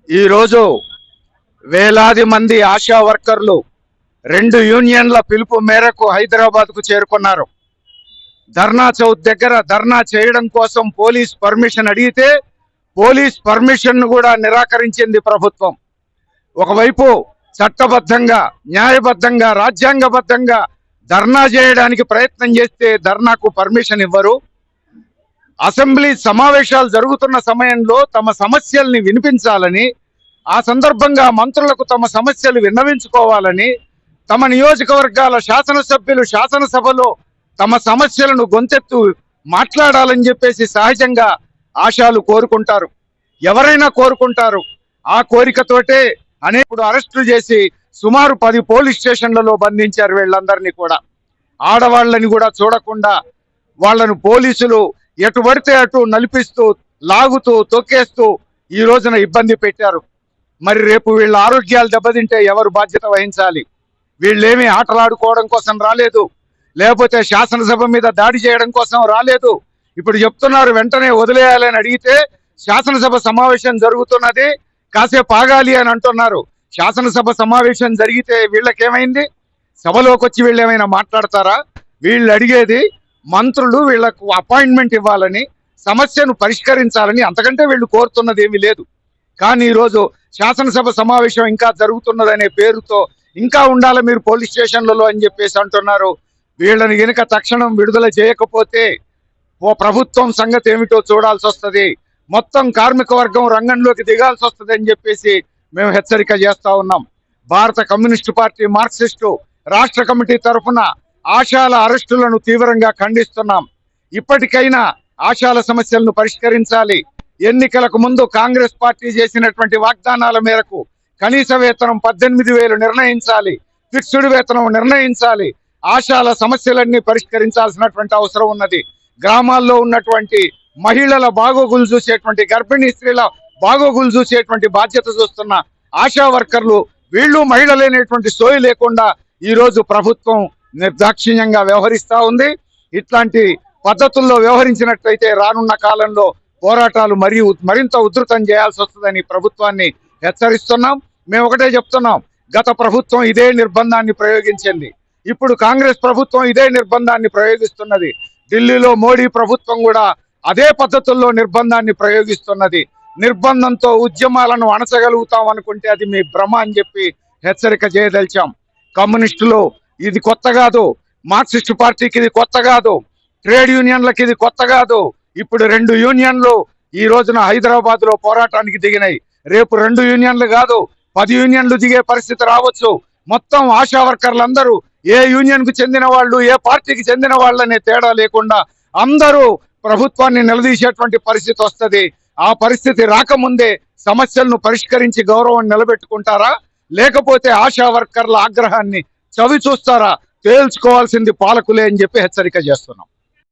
ఈరోజు వేలాది మంది ఆశా వర్కర్లు 2 యూనియన్ల పిలుపు మేరకు హైదరాబాద్కు చేరుకున్నారు. ధర్నా చౌక్ దగ్గర ధర్నా చేయడం కోసం పోలీస్ పర్మిషన్ అడిగితే పోలీస్ పర్మిషన్ కూడా నిరాకరించింది ప్రభుత్వం. ఒకవైపు చట్టబద్ధంగా, న్యాయబద్ధంగా, రాజ్యాంగబద్ధంగా ధర్నా చేయడానికి ప్రయత్నం చేస్తే ధర్నాకు పర్మిషన్ ఇవ్వరు. అసెంబ్లీ సమావేశాలు జరుగుతున్న సమయంలో తమ సమస్యల్ని వినిపించాలని, ఆ సందర్భంగా మంత్రులకు తమ సమస్యలు విన్నవించుకోవాలని, తమ నియోజకవర్గాల శాసనసభ్యులు శాసనసభలో తమ సమస్యలను గొంతెత్తు మాట్లాడాలని చెప్పేసి సహజంగా ఆశాలు కోరుకుంటారు. ఎవరైనా కోరుకుంటారు. ఆ కోరికతోటే అనేకుడు అరెస్టులు చేసి సుమారు 10 పోలీస్ స్టేషన్లలో బంధించారు. వీళ్ళందరినీ కూడా, ఆడవాళ్ళని కూడా చూడకుండా వాళ్ళను పోలీసులు ఎటు పడితే అటు నలిపిస్తూ, లాగుతూ, తొక్కేస్తూ ఈ రోజున ఇబ్బంది పెట్టారు. మరి రేపు వీళ్ళ ఆరోగ్యాలు దెబ్బతింటే ఎవరు బాధ్యత వహించాలి? వీళ్ళేమీ ఆటలాడుకోవడం కోసం రాలేదు, లేకపోతే శాసనసభ మీద దాడి చేయడం కోసం రాలేదు. ఇప్పుడు చెప్తున్నారు వెంటనే వదిలేయాలని. అడిగితే శాసనసభ సమావేశం జరుగుతున్నది, కాసేపు ఆగాలి అని అంటున్నారు. శాసనసభ సమావేశం జరిగితే వీళ్ళకేమైంది? సభలోకి వచ్చి వీళ్ళు ఏమైనా మాట్లాడతారా? వీళ్ళు అడిగేది మంత్రులు వీళ్లకు అపాయింట్మెంట్ ఇవ్వాలని, సమస్యను పరిష్కరించాలని, అంతకంటే వీళ్ళు కోరుతున్నది ఏమీ లేదు. కానీ ఈరోజు శాసనసభ సమావేశం ఇంకా జరుగుతున్నదనే పేరుతో ఇంకా ఉండాలి మీరు పోలీస్ స్టేషన్లలో అని చెప్పేసి అంటున్నారు. వీళ్ళని గనుక తక్షణం విడుదల చేయకపోతే ఓ ప్రభుత్వం సంగతి ఏమిటో చూడాల్సి వస్తుంది. మొత్తం కార్మిక వర్గం రంగంలోకి దిగాల్సి వస్తుంది అని చెప్పేసి మేము హెచ్చరిక చేస్తా ఉన్నాం. భారత కమ్యూనిస్టు పార్టీ మార్క్సిస్టు రాష్ట్ర కమిటీ తరఫున ఆశాల అరెస్టులను తీవ్రంగా ఖండిస్తున్నాం. ఇప్పటికైనా ఆశాల సమస్యలను పరిష్కరించాలి. ఎన్నికలకు ముందు కాంగ్రెస్ పార్టీ చేసినటువంటి వాగ్దానాల మేరకు కనీస వేతనం 18,000 నిర్ణయించాలి, ఫిక్స్డ్ వేతనం నిర్ణయించాలి. ఆశాల సమస్యలన్నీ పరిష్కరించాల్సినటువంటి అవసరం ఉన్నది. గ్రామాల్లో ఉన్నటువంటి మహిళల బాగోగులు చూసేటువంటి, గర్భిణీ స్త్రీల బాగోగులు చూసేటువంటి బాధ్యత చూస్తున్న ఆశా వర్కర్లు వీళ్ళు మహిళలైనటువంటి సోయి లేకుండా ఈరోజు ప్రభుత్వం నిర్దాక్షిణ్యంగా వ్యవహరిస్తూ ఉంది. ఇట్లాంటి పద్ధతుల్లో వ్యవహరించినట్లయితే రానున్న కాలంలో పోరాటాలు మరింత ఉధృతం చేయాల్సి వస్తుందని ప్రభుత్వాన్ని హెచ్చరిస్తున్నాం. మేము ఒకటే చెప్తున్నాం, గత ప్రభుత్వం ఇదే నిర్బంధాన్ని ప్రయోగించింది, ఇప్పుడు కాంగ్రెస్ ప్రభుత్వం ఇదే నిర్బంధాన్ని ప్రయోగిస్తున్నది. ఢిల్లీలో మోడీ ప్రభుత్వం కూడా అదే పద్ధతుల్లో నిర్బంధాన్ని ప్రయోగిస్తున్నది. నిర్బంధంతో ఉద్యమాలను అణచగలుగుతాం అనుకుంటే అది మీ భ్రమ అని చెప్పి హెచ్చరిక చేయదలిచాం. కమ్యూనిస్టులు ఇది కొత్త కాదు, మార్క్సిస్టు పార్టీకి ఇది కొత్త కాదు, ట్రేడ్ యూనియన్లకి ఇది కొత్త కాదు. ఇప్పుడు 2 యూనియన్లు ఈ రోజున హైదరాబాద్ లో పోరాటానికి దిగినాయి. రేపు 2 యూనియన్లు కాదు, 10 యూనియన్లు దిగే పరిస్థితి రావచ్చు. మొత్తం ఆశా వర్కర్లందరూ ఏ యూనియన్ కు చెందిన వాళ్ళు, ఏ పార్టీకి చెందిన వాళ్ళనే తేడా లేకుండా అందరూ ప్రభుత్వాన్ని నిలదీసేటువంటి పరిస్థితి వస్తుంది. ఆ పరిస్థితి రాకముందే సమస్యలను పరిష్కరించి గౌరవం నిలబెట్టుకుంటారా, లేకపోతే ఆశా వర్కర్ల ఆగ్రహాన్ని చవి చూస్తారా? తేల్చుకోవాల్సింది పాలకులే అని చెప్పి హెచ్చరిక చేస్తున్నాం.